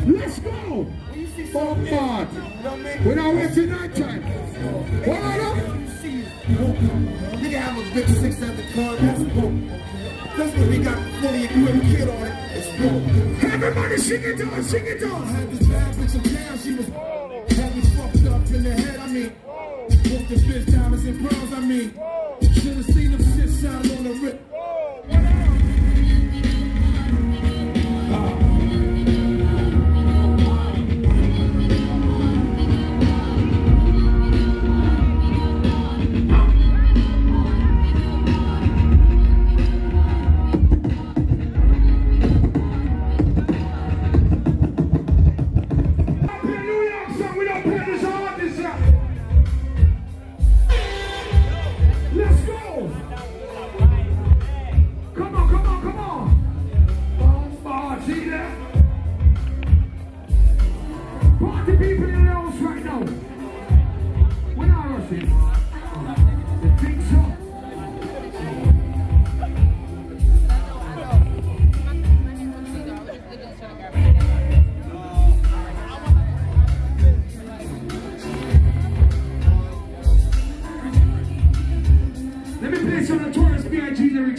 Let's go. Bombard. We're not wasting night time. What up? You can have a big 6 at the car. That's what we got fully equipped kid on it. It's cool. Everybody sing it on, sing it on. I had this bad bitch in town. She was had me fucked up in the head. I mean, booked the bitch diamonds and pearls. I mean, should have seen them shit shining on the rip.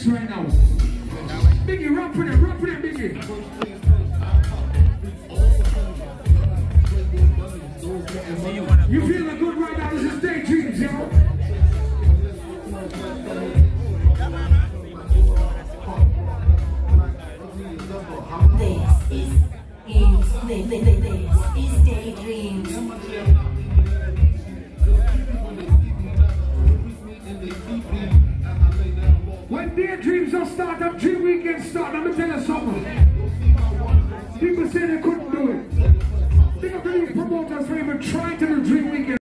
Right now. Biggie, rap for them, Biggie. You feeling good right now? This is Daydreams, yo. This is Daydreams. When Daydreams don't start up, Dream Weekend start. Let me tell you something. People say they couldn't do it. Think of the promoters for even trying to do